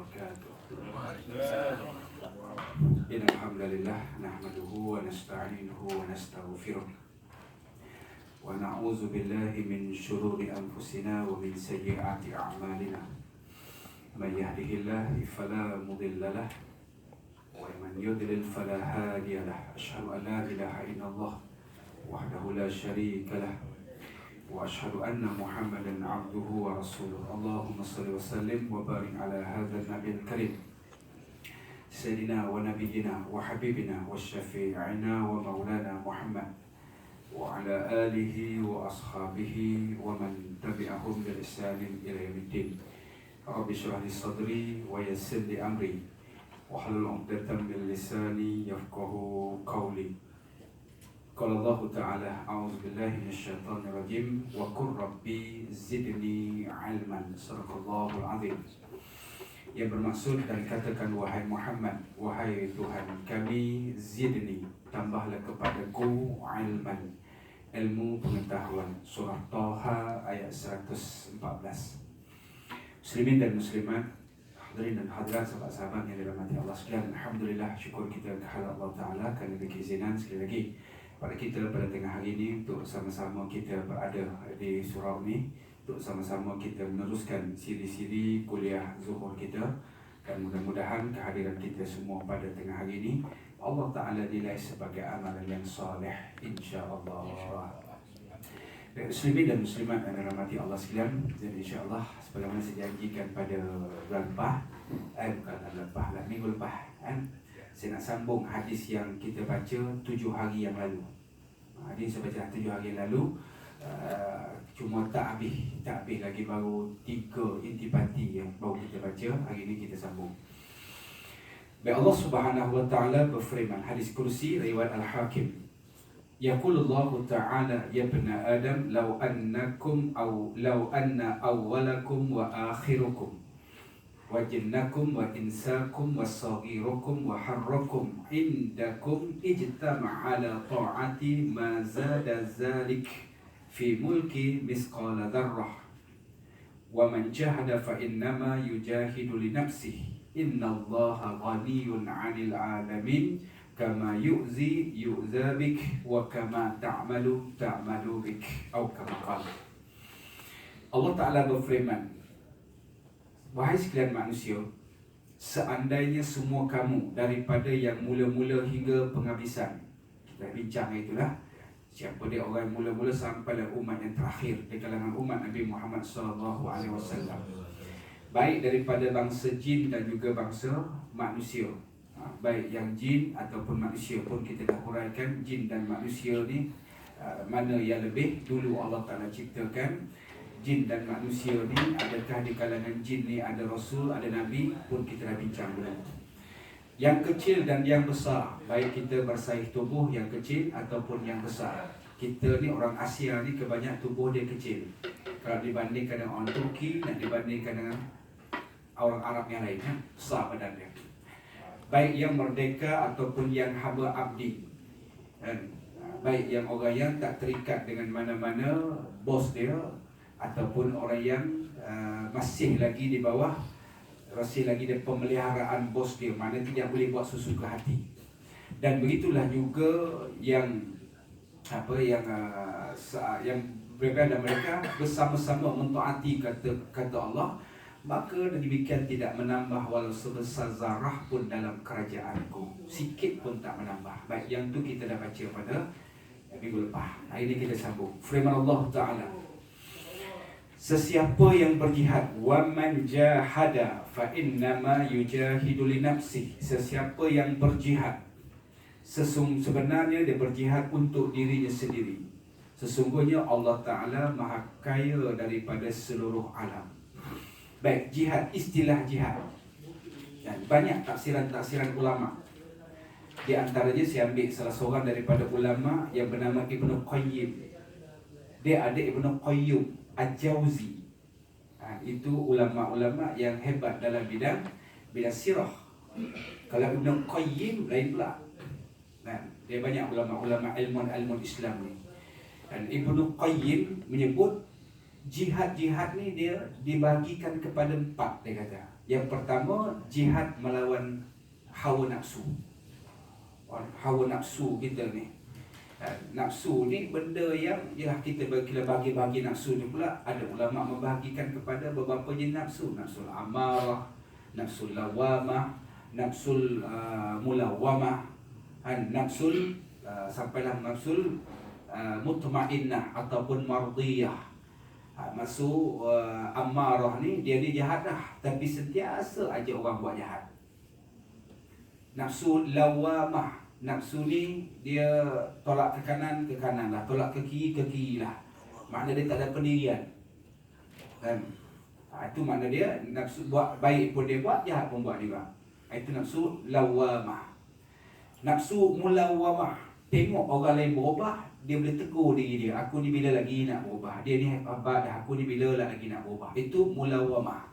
وبركاته. إن الحمد لله نحمده ونستعينه ونستغفره ونعوذ بالله من شرور أنفسنا ومن سيئات أعمالنا. من يهده الله فلا مضل له ومن يضلل فلا هادي له. أشهد أن لا إله إلا الله وحده لا شريك له وأشهد أن محمدا عبده ورسوله. اللهم صل وسلم وبارك على هذا النبي الكريم سيدنا ونبينا وحبيبنا وشفيعنا ومولانا محمد وعلى آله وأصحابه ومن تبعهم بإحسان إلى يوم الدين. رب اشرح لي صدري ويسر لي أمري واحلل عقدة من لساني يفقهوا قولي. قال الله تعالى: أعوذ بالله من الشيطان الرجيم وقل ربي زدني علما. Sadaqallahul azim. Yang bermaksud dan katakan, wahai Muhammad, wahai Tuhan kami, zidni, tambahlah kepadaku ilman, ilmu pengetahuan. Surah Taha ayat 114. Muslimin dan muslimat, hadirin dan hadirat, sahabat-sahabat yang dirahmati Allah sekalian, alhamdulillah, syukur kita kepada Allah Ta'ala kerana keizinan sekali lagi pada kita pada tengah hari ini untuk sama-sama kita berada di surau ini, untuk sama-sama kita meneruskan siri-siri kuliah zuhur kita, dan mudah-mudahan kehadiran kita semua pada tengah hari ini Allah Ta'ala nilai sebagai amalan yang soleh, insya-Allah. Muslimin dan muslimat yang dirahmati Allah sekalian, jadi insya-Allah sebagaimana saya janjikan pada bulan lepas, bukan bulan lepas lah, minggu lepas saya nak sambung hadis yang kita baca 7 hari yang lalu. Hadis saya baca 7 hari yang lalu, cuma tak habis lagi, baru 3 intipati yang baru kita baca. Hari ini kita sambung. Baik, Allah Subhanahu wa taala berfirman, hadis kursi riwayat Al-Hakim. Yaqulullahu ta'ala, ya bani Adam, law anna awwalakum wa akhirukum wa jinnakum wa insakum wa saghirukum wa harrakum indakum ijtama'a ala ta'ati ma zada zalik fi mulki misqala dharrah wa man jahada fa innama yujahidu li nafsihi innallaha ghaniyyun 'anil 'alamin kama yu'za bik wa kama ta'malu bik, atau kama qala. Allah Ta'ala berfirman, wahai sekalian manusia, seandainya semua kamu daripada yang mula-mula hingga penghabisan, kita bincang itulah siapa dia orang mula-mula sampai umat yang terakhir di kalangan umat Nabi Muhammad SAW, baik daripada bangsa jin dan juga bangsa manusia, baik yang jin ataupun manusia pun kita dah huraikan. Jin dan manusia ni mana yang lebih dulu Allah Ta'ala ciptakan jin dan manusia ni. Adakah di kalangan jin ni ada Rasul, ada Nabi, pun kita dah bincang dulu. Yang kecil dan yang besar, baik kita bersaih tubuh yang kecil ataupun yang besar. Kita ni orang Asia ni kebanyakan tubuh dia kecil kalau dibandingkan dengan orang Turki dan dibandingkan dengan orang Arab yang lain, besar badan dia. Baik yang merdeka ataupun yang hamba abdi, baik yang orang yang tak terikat dengan mana-mana bos dia, ataupun orang yang masih lagi di bawah, masih lagi di pemeliharaan bos dia, mana tidak boleh buat sesuka hati. Dan begitulah juga yang yang berbeda, mereka bersama-sama mentaati kata Allah, maka demikian tidak menambah walau sebesar zarah pun dalam kerajaanku, sikit pun tak menambah. Baik, yang tu kita dah baca pada minggu lepas. Hari ini kita sambung. Firman Allah Ta'ala, sesiapa yang berjihad, wa man jahada fa innama yujahidu li nafsihi, sesiapa yang berjihad, sebenarnya dia berjihad untuk dirinya sendiri. Sesungguhnya Allah Ta'ala maha kaya daripada seluruh alam. Baik, jihad, istilah jihad, dan banyak tafsiran ulama. Di antaranya saya ambil salah seorang daripada ulama yang bernama Ibnu Qayyim. Dia ada Ibnu Qayyum Al-Jauzi. Itu ulama-ulama yang hebat dalam bidang sirah. Kalau Ibnu Qayyim lain pula. Dia banyak ulama-ulama ilmu Islam ni. Dan Ibnu Qayyim menyebut jihad ni dia dibagikan kepada 4, dia kata. Yang pertama, jihad melawan hawa nafsu. Hawa nafsu kita ni, nafsu ni benda yang kita bagi nafsu ni pula. Ada ulama membahagikan kepada beberapa jenis nafsu. Nafsul amarah, nafsul lawamah, nafsul mulawamah, nafsul sampailah nafsul mutmainnah ataupun mardiyah. Masuk amarah ni dia jahat dah, tapi sentiasa aja orang buat jahat. Nafsu lawamah, nafsu ni dia tolak ke kanan lah, tolak ke kiri lah. Makna dia tak ada pendirian, kan? Itu makna dia nafsu buat baik pun dia buat, jahat pun buat juga. Itu nafsu lawamah. Nafsu mulawamah, tengok orang lain berubah, dia boleh tegur diri dia, aku ni bila lagi nak berubah, dia ni hebat dah, aku ni bila lagi nak berubah. Itu mulawamah.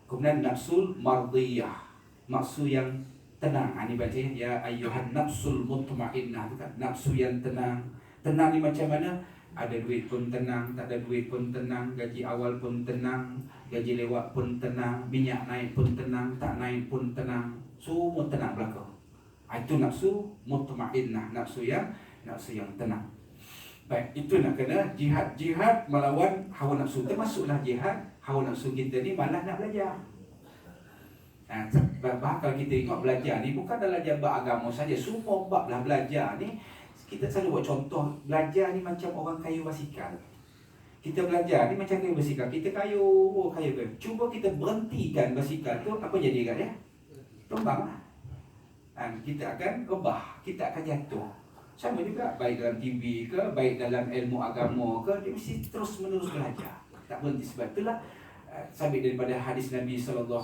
Kemudian nafsul mardiyah, nafsu yang tenang. Ini baca ya ayyuhan nafsul mutmainnah, tu kan nafsu yang tenang. Tenang ni macam mana? Ada duit pun tenang, tak ada duit pun tenang, gaji awal pun tenang, gaji lewat pun tenang, minyak naik pun tenang, tak naik pun tenang, semua tenang belaka. Itu nafsu mutmainnah, nafsu yang tenang. Baik, itu nak kena jihad melawan hawa nafsu. Termasuklah jihad hawa nafsu kita ni malah nak belajar. Kalau kita tengok belajar ni bukan dalam bab agama saja, semua bab lah belajar ni. Kita selalu buat contoh, belajar ni macam orang kayuh basikal. Kita belajar ni macam kayuh basikal, kita kayuh. Cuba kita berhentikan basikal tu, apa jadi kat dia? Tumbang lah. Kita akan rebah, kita akan jatuh. Sama juga baik dalam TV ke, baik dalam ilmu agama ke, dia mesti terus menerus belajar, tak berhenti. Sebab itulah sabit daripada hadis Nabi SAW,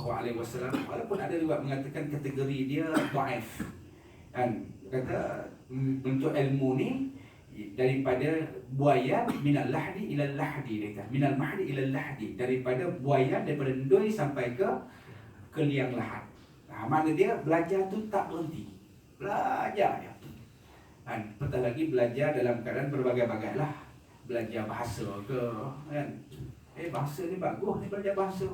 walaupun ada juga mengatakan kategori dia dhaif, kata untuk ilmu ni daripada buaya minal lahdi ila lahdi, dia kata minal mahdi ila lahdi, daripada buaya, daripada ndoi sampai ke liang lahat. Makna dia belajar tu tak berhenti, belajar je. Petah lagi belajar dalam keadaan berbagai-bagai lah. Belajar bahasa ke, kan? Bahasa ni bagus, ni belajar bahasa.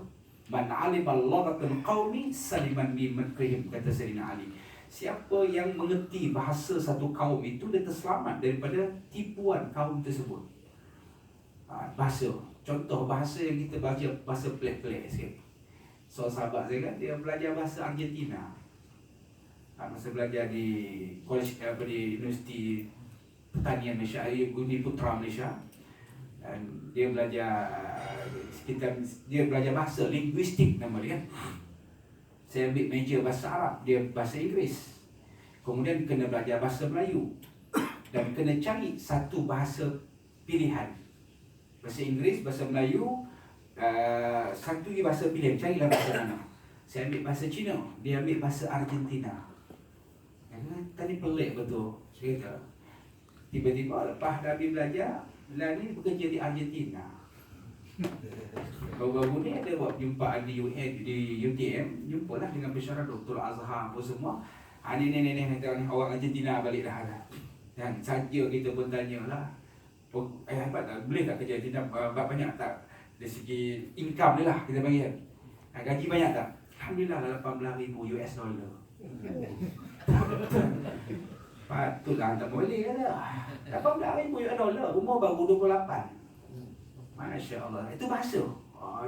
Man alima lughatal qaumi saliman bi makrihim, kata Sayyidina Ali. Siapa yang mengerti bahasa satu kaum itu, dia terselamat daripada tipuan kaum tersebut. Bahasa, contoh bahasa yang kita baca, bahasa pelik-pelik sikit. So sahabat saya kan, dia belajar bahasa Argentina. Masa belajar di college, di Universiti Pertanian Malaysia, Budi Putra Malaysia, dan dia belajar dia belajar bahasa linguistik nama dia kan. Saya ambil major bahasa Arab, dia bahasa Inggeris. Kemudian kena belajar bahasa Melayu, dan kena cari satu bahasa pilihan, bahasa Inggeris, bahasa Melayu, satu lagi bahasa pilihan, carilah bahasa mana. Saya ambil bahasa Cina, dia ambil bahasa Argentina. Tadi pelik betul. Saya kata, tiba-tiba lepas dah habis belajar, Bila ni bekerja di Argentina. Baru-baru ni ada buat perjumpaan di UTM, jumpalah dengan pensyarah Dr. Azhar apa semua. Ni orang Argentina balik dah. Dan saja kita pun tanyalah, hebat tak? Boleh tak kerja Argentina? Banyak tak? Dari segi income dia lah kita panggil. Gaji banyak tak? Alhamdulillah lah, $18,000. Patutlah tak boleh lah. $18,000, umur baru 28. Masya Allah. Itu bahasa.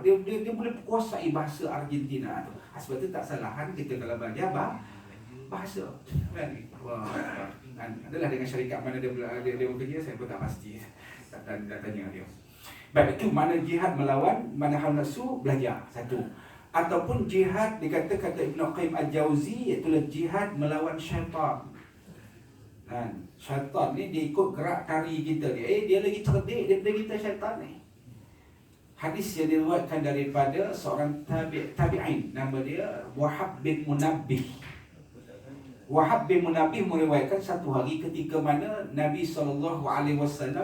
Dia boleh kuasai bahasa Argentina tu. Sebab tu tak salah kan kita kalau belajar bahasa. Adalah dengan syarikat mana dia bekerja, saya pun tak pasti. Tak tanya dia. Baik, itu mana jihad melawan mana hal nafsu, belajar satu. Ataupun jihad kata Ibn Qayyim Al-Jauzi, iaitu jihad melawan syaitan. Syaitan ni dia ikut gerak tari kita ni. Dia lagi cerdik daripada kita syaitan ni. Hadis yang diriwayatkan daripada seorang tabi'in, nama dia Wahab bin Munabbih. Wahab bin Munabbih meriwayatkan satu hari ketika mana Nabi SAW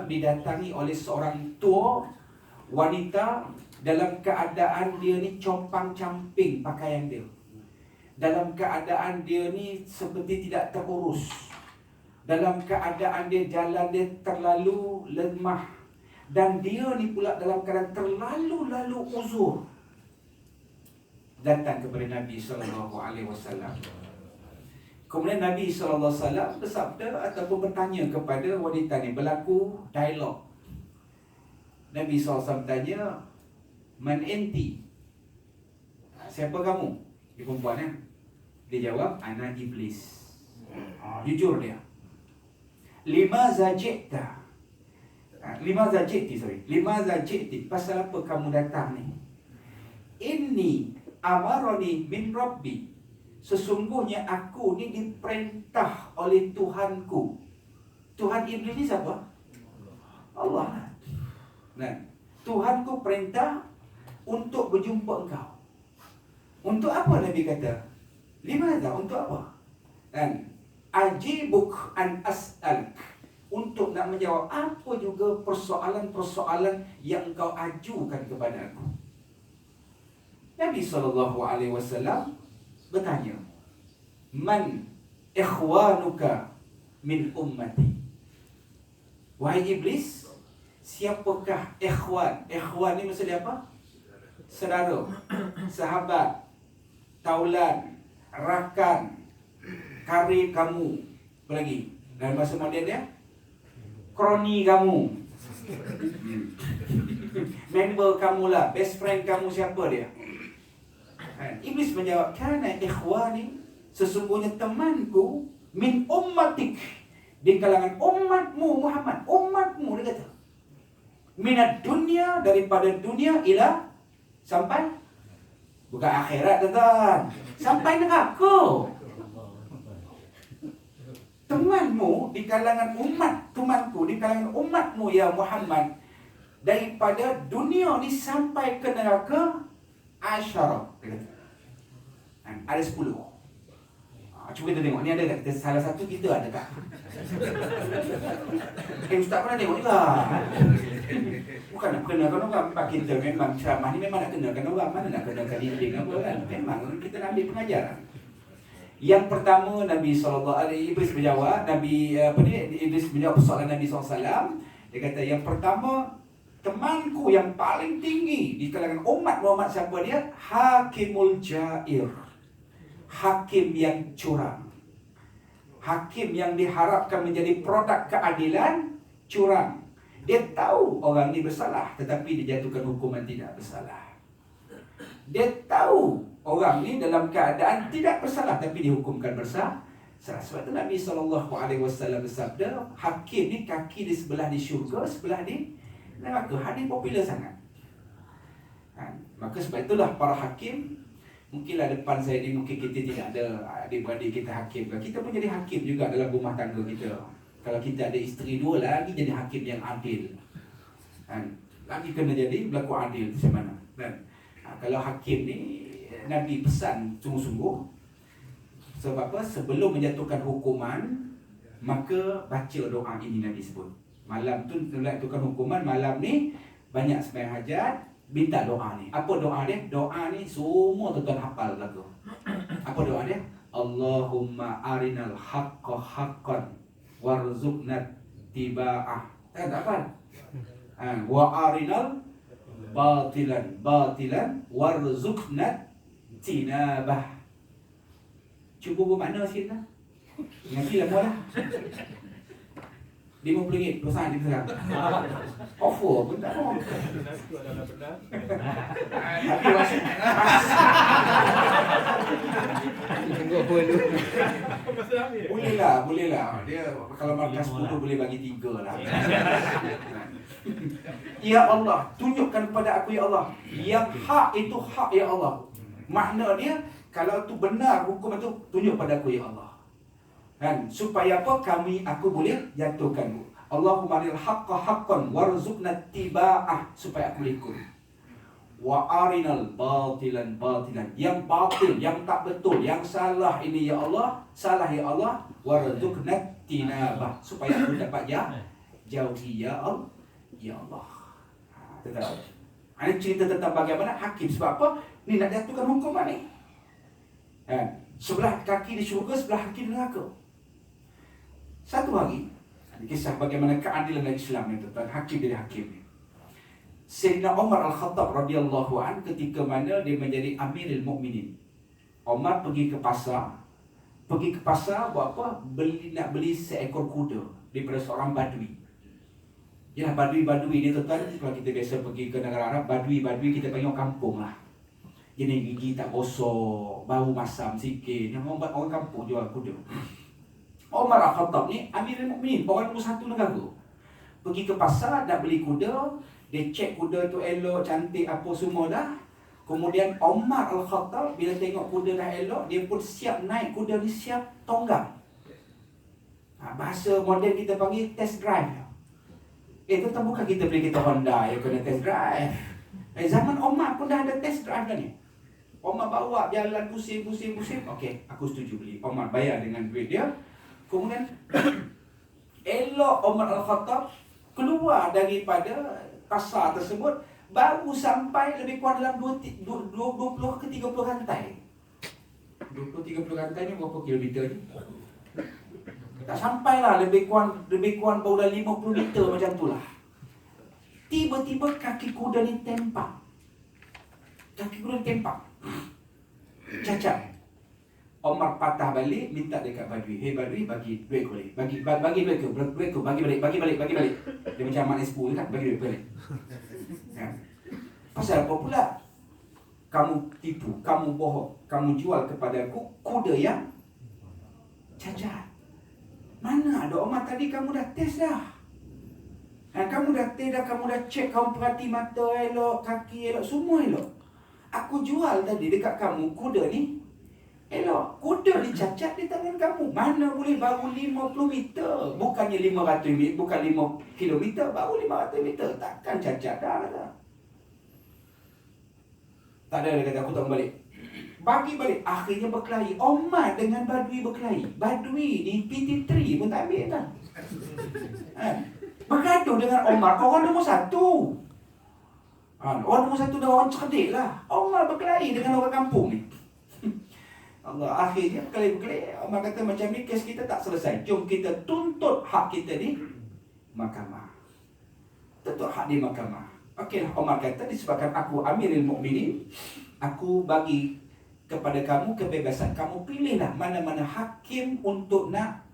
didatangi oleh seorang tua wanita dalam keadaan dia ni compang-camping pakaian dia. Dalam keadaan dia ni seperti tidak terurus. Dalam keadaan dia jalan dia terlalu lemah. Dan dia ni pula dalam keadaan terlalu uzur. datang kepada Nabi SAW. Kemudian Nabi SAW bersabda ataupun bertanya kepada wanita ni, berlaku dialog. Nabi SAW tanya, Man enti? Siapa kamu? Dia perempuan ya. Dia jawab, Ana iblis. Jujur dia. Limaza ji'ta? Limaza ji'ti? Pasal apa kamu datang ni? Inni amaroni min Rabbi. Sesungguhnya aku ni diperintah oleh Tuhanku. Tuhan iblis ni siapa? Allah. Nah, Tuhanku perintah untuk berjumpa engkau. Untuk apa Nabi kata? Limaza? Untuk apa? Dan ajibuk an as'alk. Untuk nak menjawab apa juga persoalan-persoalan yang engkau ajukan kepada aku. Nabi SAW bertanya, Man ikhwanuka min ummati? Wahai iblis, siapakah ikhwan? Ikhwan ni maksudnya apa? Saudara, sahabat, taulan, rakan, karib kamu. Apa lagi? Dalam bahasa moden dia, kroni kamu. Member kamu lah, best friend kamu, siapa dia? Iblis menjawab, Kana ikhwani, sesungguhnya temanku, min ummatik, di kalangan umatmu Muhammad. Umatmu, dia kata. Minat dunia, daripada dunia, ila sampai bukan akhirat, tuan. Sampai neraka. Temanmu di kalangan umat, temanku di kalangan umatmu ya Muhammad, daripada dunia ni sampai ke neraka, asyara. Ada 10. Cuba kita tengok, ni ada tak? Salah satu kita ada tak? Ustaz pernah tengok juga. Bukan nak kenakan orang. Sebab kita memang ceramah ni memang nak kenakan orang. Mana nak kenakan dinding apa kan? Memang kita nak ambil pengajaran. Yang pertama, Nabi SAW, Iblis menjawab, Iblis menjawab persoalan Nabi SAW. Dia kata, yang pertama, temanku yang paling tinggi di kalangan umat Muhammad, siapa dia? Hakimul Jair. Hakim yang curang. Hakim yang diharapkan menjadi produk keadilan, curang. Dia tahu orang ni bersalah, tetapi dia jatuhkan hukuman tidak bersalah. Dia tahu orang ni dalam keadaan tidak bersalah, tapi dihukumkan bersalah. Sebab itu Nabi SAW bersabda, hakim ni kaki di sebelah di syurga, sebelah di neraka. Hadis popular sangat. Maka sebab itulah para hakim, mungkinlah depan saya ni mungkin kita tidak ada adik-beradik kita hakim. Kita pun jadi hakim juga dalam rumah tangga kita. Kalau kita ada isteri 2 lagi, jadi hakim yang adil. Lagi kena jadi berlaku adil macam mana. Kalau hakim ni, Nabi pesan sungguh-sungguh. Sebab apa? Sebelum menjatuhkan hukuman, maka baca doa ini Nabi sebut. Malam tu menjatuhkan hukuman, malam ni banyak sembahyang hajat, minta doa ni. Apa doa dia? Doa ni semua tuan-tuan hafal lagu. Apa doa dia? Allahumma arinal haqqa haqqan warzuqna tiba'ah. Tak apa? Wa arinal batilan batilan warzuqna tinabah. Cuba bermakna sikit lah. Ngaji lah mula. RM50 perusahaan di sana. Offer pun tak mau. Tapi masih. Boleh lah. Dia kalau markas 10 boleh bagi 3 lah. Ya Allah, tunjukkan kepada aku ya Allah. Yang hak itu hak ya Allah. Makna dia, kalau itu benar hukum itu, tunjuk pada aku ya Allah. Kan, supaya apa? Aku boleh jatuhkan. Allahumma aril haqqa haqqan warzuqna tiba'ah, supaya aku boleh ikut. Wa arinal batilan batilan, yang batil, yang tak betul, yang salah ini ya Allah, salah ya Allah, warzuqna tinabah, supaya aku dapat jauhi ya Allah. Ya Allah. Ini cerita tentang bagaimana hakim. Sebab apa? Ni nak jatuhkan hukuman ni. Sebelah kaki di syurga, sebelah kaki di neraka. Satu hari, kisah bagaimana keadilan Islam itu, tuan hakim jadi hakim. Sayyidina Umar Al-Khattab radhiyallahu an ketika mana dia menjadi Amirul Mukminin. Umar pergi ke pasar. Pergi ke pasar buat apa? Nak beli seekor kuda daripada seorang badui. Yalah, badui-badui ni tuan-tuan, kalau kita biasa pergi ke negara Arab, badui-badui kita panggil orang kampung lah. Jenis gigi tak gosok, bau masam sikit. Yang orang kampung jual kuda. Umar Al-Khattab ni Amirul Mukminin, orang nombor satu negara. Pergi ke pasar nak beli kuda, dia cek kuda tu elok, cantik apa semua dah. Kemudian Umar Al-Khattab bila tengok kuda dah elok, dia pun siap naik kuda ni, siap tonggang. Bahasa moden kita panggil test drive. Tuan bukan kita beli kereta Honda yang kena test drive. Zaman Umar pun dah ada test drive dah ni. Umar bawa jalan pusing. Okey, aku setuju beli. Umar bayar dengan duit dia. Kemudian elok Umar Al-Khattab keluar daripada pasar tersebut, baru sampai lebih kurang dalam 20 ke 30 rantai. 20-30 rantai ni berapa kilometer ni? Tak sampai lah, lebih kurang baru dah 50 meter macam tu lah. Tiba-tiba kaki kuda ni tempak. Cacat. Umar patah balik, minta dekat badui. Hei badui, bagi duit boleh. Bagi duit ke, bagi balik. Dia macam amat espu kan, bagi duit balik. Pasal apa pula? Kamu tipu, kamu bohong, kamu jual kepada aku kuda yang cacat. Mana ada Umar, tadi kamu dah test dah. Kamu dah test dah, kamu dah cek, kamu perhati mata elok, kaki elok, semua elok. Aku jual tadi dekat kamu kuda ni elok. Kuda ni cacat di tangan kamu. Mana boleh, baru 50 meter. Bukannya 500 meter, bukan 5 kilometer, baru 500 meter. Takkan cacat dah. Tak ada, dia kata aku tak balik. Bagi balik. Akhirnya berkelahi. Umar dengan badui berkelahi. Badui ni PT3 pun tak ambil kan. Bergaduh dengan Umar. Orang nombor satu. Orang nombor satu dah orang cerdik lah. Umar berkelahi dengan orang kampung ni. Allah, akhirnya berkelahi. Umar kata macam ni kes kita tak selesai. Jom kita tuntut hak kita di mahkamah. Tuntut hak di mahkamah. Okeylah, Umar kata disebabkan aku Amirul Mukminin, aku bagi kepada kamu kebebasan. Kamu pilihlah mana-mana hakim untuk nak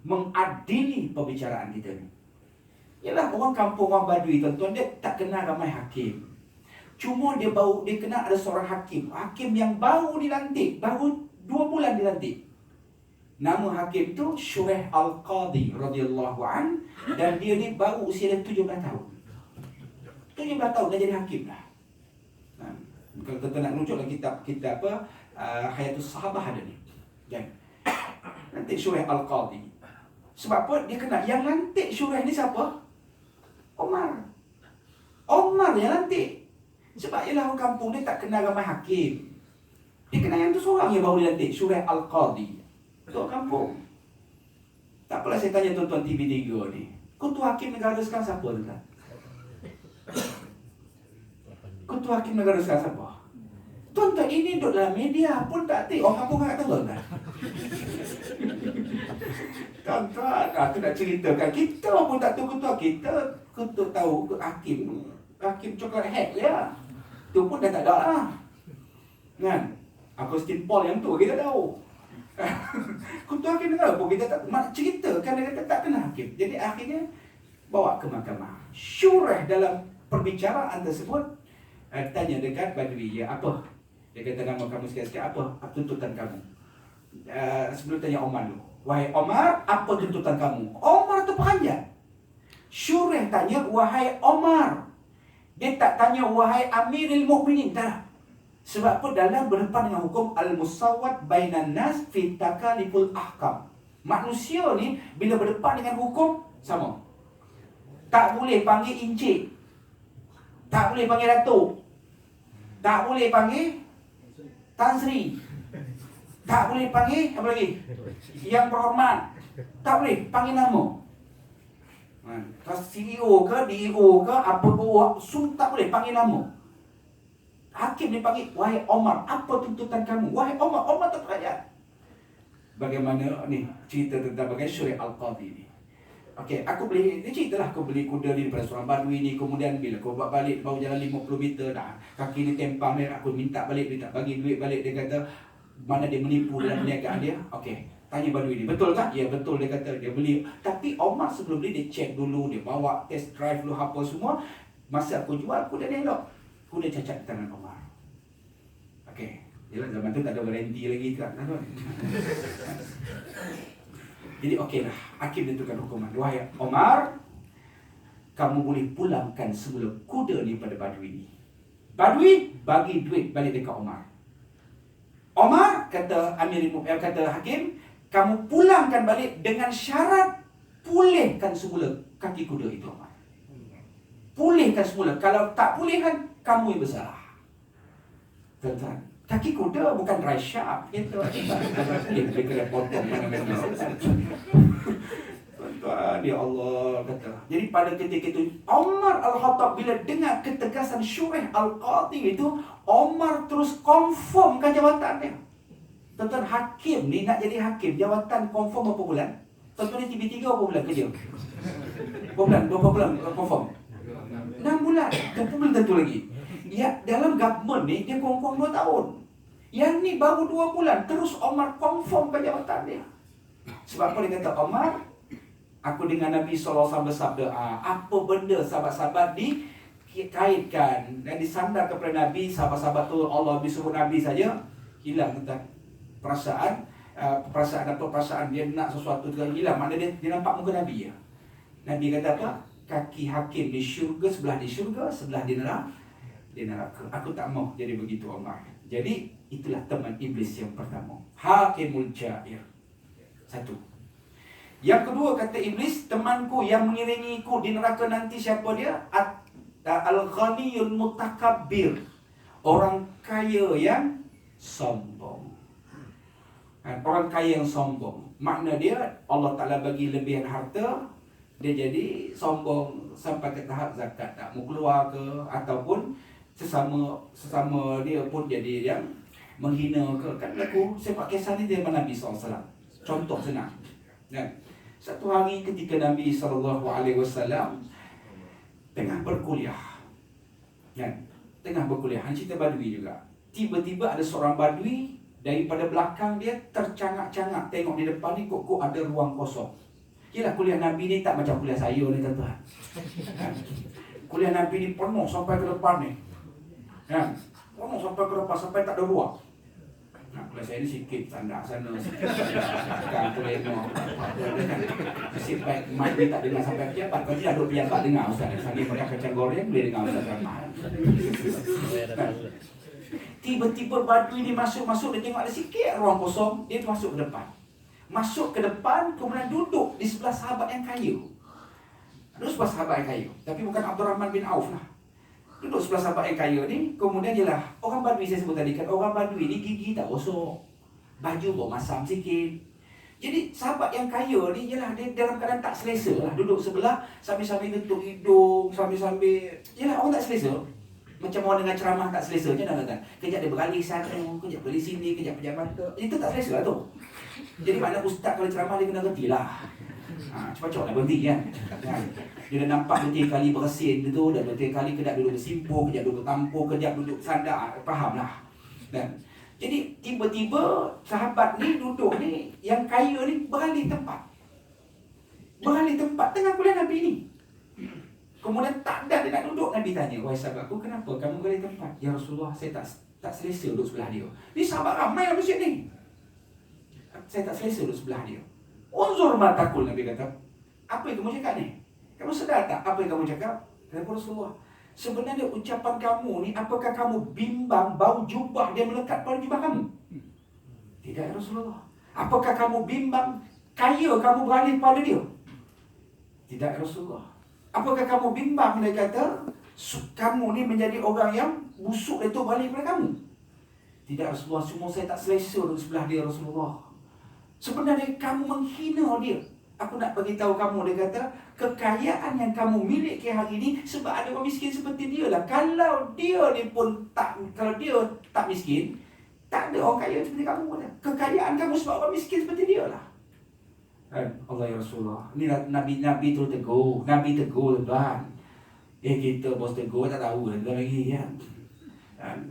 mengadili perbicaraan kita ni. Yalah, orang kampung, orang badui tuan-tuan, dia tak kenal ramai hakim. Cuma dia kenal ada seorang hakim. Hakim yang baru dilantik, baru 2 bulan dilantik. Nama hakim tu Shuraih Al-Qadhi radhiyallahu an, dan dia ni baru usia dia 17 tahun. 17 tahun dah jadi hakim dah. Kalau tuan-tuan nak rujuk dalam kitab apa, Hayatus Sahabah ada ni. Kan? Lantik Shuraih Al-Qadhi. Sebab apa? Dia kenal yang lantik Shuraih ni siapa? Umar yang lantik. Sebab ialah orang kampung dia tak kenal ramai hakim. Dia kenal yang tu seorang yang baru dilantik, Shuraih Al-Qadhi. Tu orang kampung. Tak apalah saya tanya tuan-tuan TV3 ni. Ketua Hakim Negara sekarang siapa tuan? Ketua Hakim Negara sekarang siapa? Tuan-tuan, ini duduk dalam media pun tak tahu. Orang kampung tak tahu tuan-tuan. Tuan-tuan, aku nak ceritakan. Kita pun tak tahu ketua kita. Ketua tahu Hakim coklat hack dia. Tu pun dah tak ada lah. Kan? Agustin Paul yang tu kita tahu. Ketua Hakim Negara pun kita tak ceritakan, dia kata tak kena hakim. Jadi akhirnya bawa ke mahkamah. Shuraih dalam perbicaraan tersebut tanya dekat badui, ya apa? Dia kata nama kamu sikit-sikit, apa tuntutan kamu? Sebelum tanya Umar dulu. Wahai Umar, apa tuntutan kamu? Umar tu peranjat. Shuraih tanya, wahai Umar. Dia tak tanya wahai Amirul Mukminin, tak. Sebab apa? Dalam berdepan dengan hukum al-musawwat bainan nas fi takaliful ahkam. Manusia ni bila berdepan dengan hukum sama. Tak boleh panggil encik. Tak boleh panggil datuk. Tak boleh panggil Tan Sri. Tak boleh panggil apa lagi? Yang berhormat. Tak boleh panggil nama. CEO ke, DO ke, apa ke, tak boleh panggil nama. Hakim ni panggil, wahai Umar, apa tuntutan kamu? Wahai Umar, Umar terperanjat. Bagaimana ni cerita tentang bagaimana Shuraih Al-Qadhi ni. Okey, dia ceritalah aku beli kuda ni daripada seorang badui ni, kemudian bila aku buat balik baru jalan 50 meter dah. Kaki ni tempang dia, aku minta balik, dia tak bagi duit balik, dia kata mana dia menipu dalam perniagaan dia. Okey, tanya badui ni, betul tak? Ya betul, dia kata dia beli. Tapi Omar sebelum beli dia check dulu, dia bawa test drive dulu apa semua. Masa aku jual kuda dia elok. Kuda cacat di tangan Omar. Okey, jelas zaman tu tak ada garanti lagi kan, tuan. Jadi okeylah, hakim tentukan hukuman. Wahai Omar, kamu boleh pulangkan semula kuda ni pada badui ni. Badui bagi duit balik dekat Omar. Omar kata kata hakim, kamu pulangkan balik dengan syarat pulihkan semula kaki kuda itu, Omar. Pulihkan semula. Kalau tak pulihkan, kamu yang bersalah. Tuan-tuan, kaki kuda bukan dry sharp gitu. Dia kena potong mana-mana. Tuan-tuan, ya Allah kata. Jadi pada ketika itu Omar Al-Khattab bila dengar ketegasan Syurih Al-Qadhi itu, Omar terus confirmkan jawatan dia. Tuan-tuan, hakim ni nak jadi hakim, jawatan confirm berapa bulan? Tuan-tuan ni tiba-tiba berapa bulan kerja? Berapa bulan confirm? 6 bulan. Itu pun belum tentu lagi. Ya, dalam government ni dia confirm 2 tahun. Yang ni baru 2 bulan terus Omar confirmkan jawatan dia. Sebab apa dia kata, Omar, aku dengan Nabi SAW bersabda, apa benda sahabat-sahabat dikaitkan dan disandar kepada Nabi, sahabat-sahabat tu Allah disuruh Nabi saja, hilang tentang perasaan dia nak sesuatu tu hilang. Maknanya dia nampak muka Nabi ya. Nabi kata apa? Kaki hakim di syurga, sebelah di syurga, sebelah di neraka. Aku tak mau jadi begitu, Omar. Jadi itulah teman iblis yang pertama, hakimul jair. Satu. Yang kedua kata iblis, temanku yang mengiringiku di neraka nanti siapa dia? Al-ghaniyul mutakabbir. Orang kaya yang sombong. Orang kaya yang sombong. Makna dia Allah Ta'ala bagi lebihan harta, dia jadi sombong sampai ke tahap zakat tak mau keluar ke, ataupun sesama dia pun jadi yang menghina ke. Kan aku sepak kisah ni dia Nabi SAW. Contoh senang. Kan? Satu hari ketika Nabi SAW tengah berkuliah. Kan? Tengah berkuliah. Cerita badui juga. Tiba-tiba ada seorang badui daripada belakang dia tercangak-cangak tengok di depan ni kok ada ruang kosong. Yelah, kuliah Nabi ni tak macam kuliah saya ni, tuan-tuan. Kan? Kuliah Nabi ni penuh sampai ke depan ni. Kan? Penuh sampai ke depan, sampai tak ada ruang. Kuliah saya ni sikit sandak sana, sikit sandak kuliah ni. Nasib baik mic ni tak dengar sampai pejabat. Kalau tidak ada pejabat dengar Ustaz. Sambil pakai kacang goreng boleh dengar Ustaz ramai. Tiba-tiba badui ni masuk, dia tengok ada sikit ruang kosong, dia masuk ke depan. Masuk ke depan, kemudian duduk di sebelah sahabat yang kaya. Duduk sebelah sahabat yang kaya, tapi bukan Abdurrahman bin Auf lah. Duduk sebelah sahabat yang kaya ni, kemudian jelah orang badui saya sebut tadi kan, orang badui ni gigi tak gosok, baju bawa masam sikit. Jadi sahabat yang kaya ni jelah dia dalam keadaan tak selesa lah, duduk sebelah sambil-sambil tutup hidung, sambil-sambil jelah orang tak selesa. Macam orang dengan ceramah tak selesa je nak kata. Kejap dia beralih sana, kejap beralih sini, kejap pejabat tu. Itu tak selesa lah tu. Jadi makna ustaz kalau ceramah dia kena reti lah. Cepat-cepat nak berhenti kan. Dia dah nampak betul kali bersin tu, dah betul kali kejap duduk bersimpuh, kejap duduk bertampur, kejap duduk sandar. Faham lah. Dan jadi tiba-tiba sahabat ni duduk ni, yang kaya ni beralih tempat. Beralih tempat tengah kuliah Nabi ni. Kemudian tak ada dia nak duduk, Nabi tanya, wahai sahabatku, kenapa kamu beralih tempat? Ya Rasulullah, saya tak selesa duduk sebelah dia. Ni sahabat ramai lah masjid ni. Saya tak selesa duduk sebelah dia. Unzur matakul, Nabi kata. Apa yang kamu cakap ni? Kamu sedar tak apa yang kamu cakap? Kata Rasulullah, sebenarnya ucapan kamu ni, apakah kamu bimbang bau jubah dia melekat pada jubah kamu? Tidak, Rasulullah. Apakah kamu bimbang kaya kamu beralih pada dia? Tidak, Rasulullah. Apakah kamu bimbang, dia kata, kamu ni menjadi orang yang busuk itu beralih pada kamu? Tidak, Rasulullah. Semua saya tak selesa duduk sebelah dia, Rasulullah. Sebenarnya kamu menghina dia. Aku nak bagi tahu kamu, dia kata, kekayaan yang kamu miliki hari ini sebab ada orang miskin seperti dia lah. Kalau dia ni pun kalau dia tak miskin, tak ada orang kaya seperti kamu. Kekayaan kamu sebab orang miskin seperti dia lah. Allah ya Rasulullah. Ni Nabi tu tegur. Nabi tegur tuan. Kita bos tegur tak tahu dah lagi ya.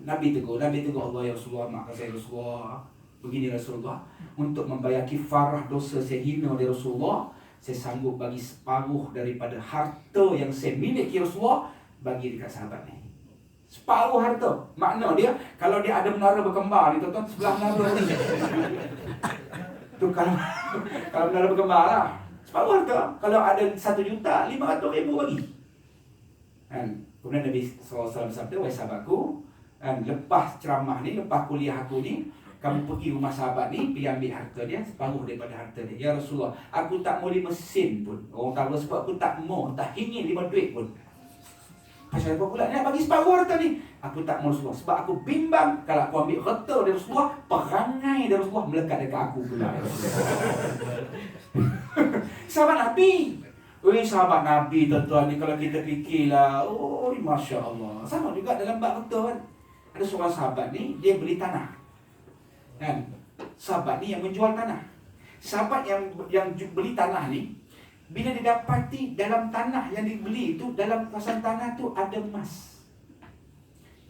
Nabi tegur Allah ya Rasulullah, maafkan saya Rasulullah. Begini Rasulullah, untuk membayar kifarah dosa saya hina dari Rasulullah, saya sanggup bagi separuh daripada harta yang saya miliki Rasulullah bagi dekat sahabat ni. Separuh harta. Makna dia, kalau dia ada menara berkembar ni tuan-tuan, sebelah menara ni. Tu kalau menara berkembar lah. Separuh harta. Kalau ada 1.500.000 bagi. Kemudian Nabi SAW bersabda, wahai sahabatku, lepas ceramah ni, lepas kuliah aku ni, kamu pergi rumah sahabat ni, pergi ambil harta dia, separuh daripada harta dia. Ya Rasulullah, aku tak mau 5 sen pun. Orang tahu sebab aku tak mau, tak ingin 5 duit pun. Pasal apa pula? Nak bagi separuh harta ni. Aku tak mau Rasulullah. Sebab aku bimbang, kalau aku ambil harta dari Rasulullah, perangai dari Rasulullah melekat dekat aku pula. Sahabat Nabi. Sahabat Nabi tuan-tuan ni, kalau kita fikirlah, Masya Allah. Sama juga dalam bab harta kan. Ada seorang sahabat ni, dia beli tanah. Sahabat ni yang menjual tanah. Sahabat yang beli tanah ni, bila didapati dalam tanah yang dibeli itu, dalam kawasan tanah tu ada emas.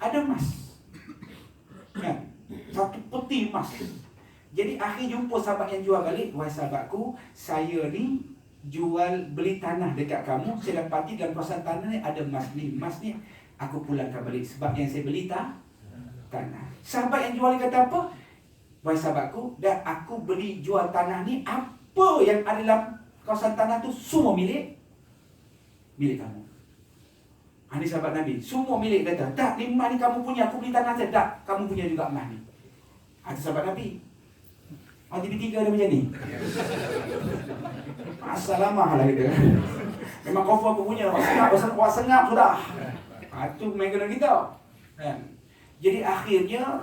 Ada emas. Satu peti emas. Jadi akhir jumpa sahabat yang jual balik, wahai sahabatku, saya ni beli tanah dekat kamu, saya dapati dalam kawasan tanah ni ada emas ni. Emas ni aku pulangkan balik sebab yang saya beli tanah. Sahabat yang jual kata apa? Wahai sahabatku, dah aku beli jual tanah ni, apa yang ada dalam kawasan tanah tu semua milik kamu. Ini sahabat Nabi, semua milik kata. Tak, ni emas ni kamu punya, aku beli tanah saya. Tak, kamu punya juga emas ni. Ada sahabat Nabi. TV3 ada macam ni. Assalamualaikum lah kita. Memang confirm aku punya. Awak sengap sudah. Itu main kena kita. Jadi akhirnya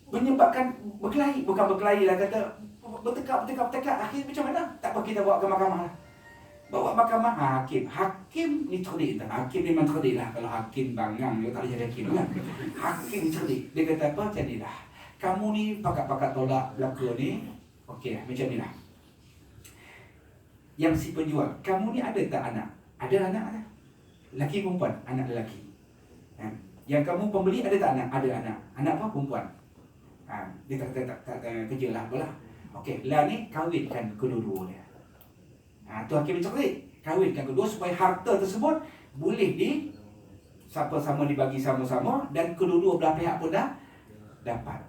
menyebabkan berkelahi. Bukan berkelahi lah, kata bertekak. Akhirnya macam mana? Tak apa, kita bawa ke mahkamah lah. Bawa mahkamah Hakim ni cerdik. Hakim memang cerdik lah. Kalau hakim bangang, dia tak boleh jadi hakim kan. Hakim ni cerdik. Dia kata apa? Jadilah, kamu ni pakat-pakat tolak belaka ni. Okey, macam ni lah. Yang si penjual, kamu ni ada tak anak? Ada anak tak? Laki perempuan? Anak lelaki. Yang kamu pembeli ada tak anak? Ada anak. Anak apa? Perempuan. Dia tak kerja lah apalah. Okey, lah ni kahwinkan kedua-dua dia. Tu hakim cerdik. Kahwinkan kedua supaya harta tersebut boleh sama-sama dibagi sama-sama dan kedua-dua belah pihak pun dah dapat.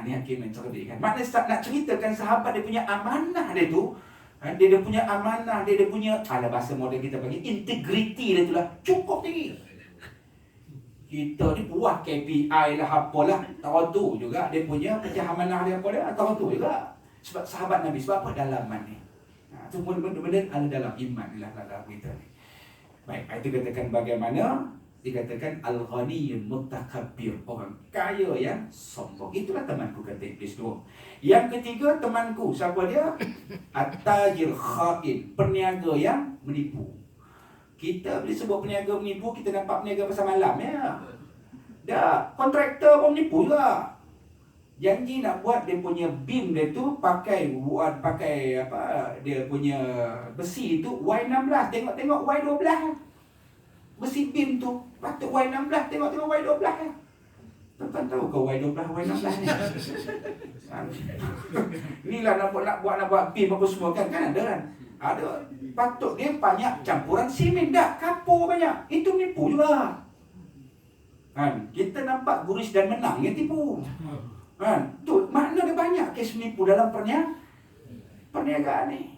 Ni hakim yang cerdik kan. Maknanya nak ceritakan sahabat dia punya amanah dia tu. Dia punya amanah, dia punya, bahasa modern kita panggil integriti dia tu lah, cukup tinggi. Kita ni buat KPI lah apalah, tahu tu juga dia punya pecah amanah dia apa dia, tahu tu juga. Sebab sahabat Nabi, sebab apa? Dalaman ni. Itu benda-benda ada dalam iman lah dalam kita ni. Baik, itu katakan bagaimana dikatakan al-ghaniyul mutakabbir, orang kaya yang sombong. Itulah temanku, kata Iblis tu. Yang ketiga, temanku, siapa dia? At-tajir khain, peniaga yang menipu. Kita bila sebut peniaga menipu, kita nampak peniaga pasal malam ya. Dah, kontraktor pun menipu juga. Janji nak buat dia punya beam dia tu pakai apa, dia punya besi tu Y16, tengok Y12. Besi beam tu patut Y16, tengok Y12 kan. Tuan-tuan tahu ke Y12 ni? Inilah nak buat beam apa semua kan ada kan. Ada patut dia banyak campuran simen dah, kapur banyak. Itu menipu juga. Kita nampak guris dan menang yang tipu. Tu makna dia banyak kes menipu dalam perniagaan ni.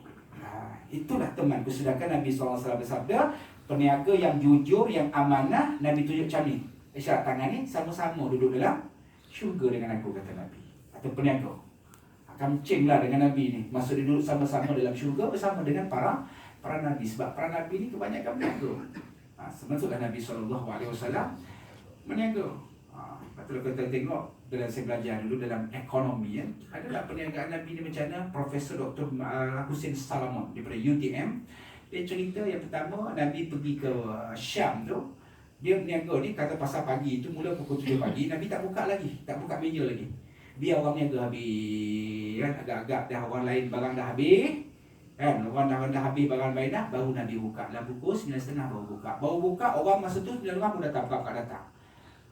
Itulah temanku. Sedangkan Nabi SAW bersabda, peniaga yang jujur, yang amanah, Nabi tunjuk macam ni. Isyarat tangan ni, sama-sama duduk dalam syurga dengan aku, kata Nabi. Atau peniaga kancing lah dengan Nabi ni. Maksud dia duduk sama-sama dalam syurga bersama dengan para Nabi. Sebab para Nabi ni kebanyakan peniaga. Semasuklah Nabi SAW meniaga. Kalau kita tengok, dalam saya belajar dulu dalam ekonomi ya, adalah perniagaan Nabi ni macam mana. Profesor Dr. Hussein Salamon daripada UTM, dia cerita yang pertama Nabi pergi ke Syam tu, dia berniaga ni, kata pasal pagi tu mula pukul 7 pagi, Nabi tak buka lagi, tak buka meja lagi. Biar orang niaga habis kan, agak-agak dah orang lain barang dah habis kan, orang dah habis barang lain dah, baru Nabi buka. Dalam pukul 9.30 baru buka, orang masa tu 9 orang pun datang, buka datang.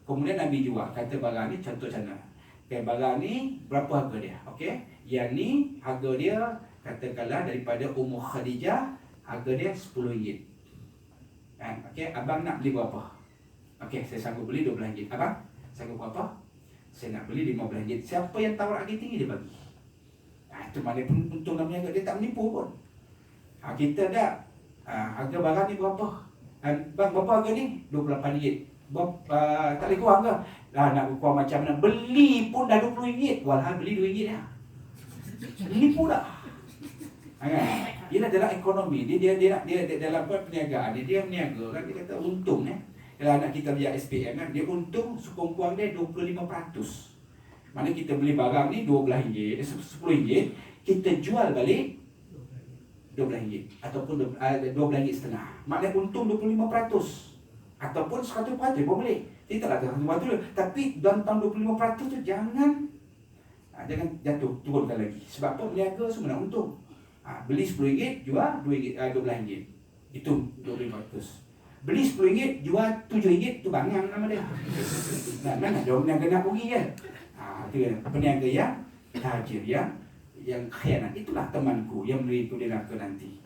Kemudian Nabi jual, kata barang ni contoh macam mana. Okay, barang ni berapa harga dia? Okey, yang ni harga dia katakanlah daripada Ummu Khadijah, harga dia RM10. Kan? Okey, abang nak beli berapa? Okey, saya sanggup beli RM12. Abang sanggup berapa? Saya nak beli RM15. Siapa yang tawar harga tinggi dia bagi. Itu mana pun untung namanya, dia tak menipu pun. Kita dah harga barang ni berapa? Bang, berapa harga ni? RM28. Tak boleh kurang ke? Nak kurang macam mana? Beli pun dah RM20. Walhal beli RM2 dah. Menipu dah. Ialah dalam ekonomi dia dalam perniagaan dia meniaga kan, dia kata untung Kalau anak kita beli SPM kan, dia untung sekurang-kurang dia 25%. Mana kita beli barang ni RM12, RM10, kita jual balik RM12 ataupun RM12.5. Maknanya untung 25%. Ataupun 100% pun boleh. Kita tak ada 100% dulu. Tapi dalam tahun 25% tu jangan jatuh, turunkan lagi. Sebab apa? Berniaga semua nak untung. Beli RM10, jual RM12. Itu 25%. Beli RM10, jual RM7, tu bangang nama dia. Nak dia berniaga nak rugi kan? Itu peniaga yang tajir, yang khianat. Itulah temanku yang beri itu dia nak nanti.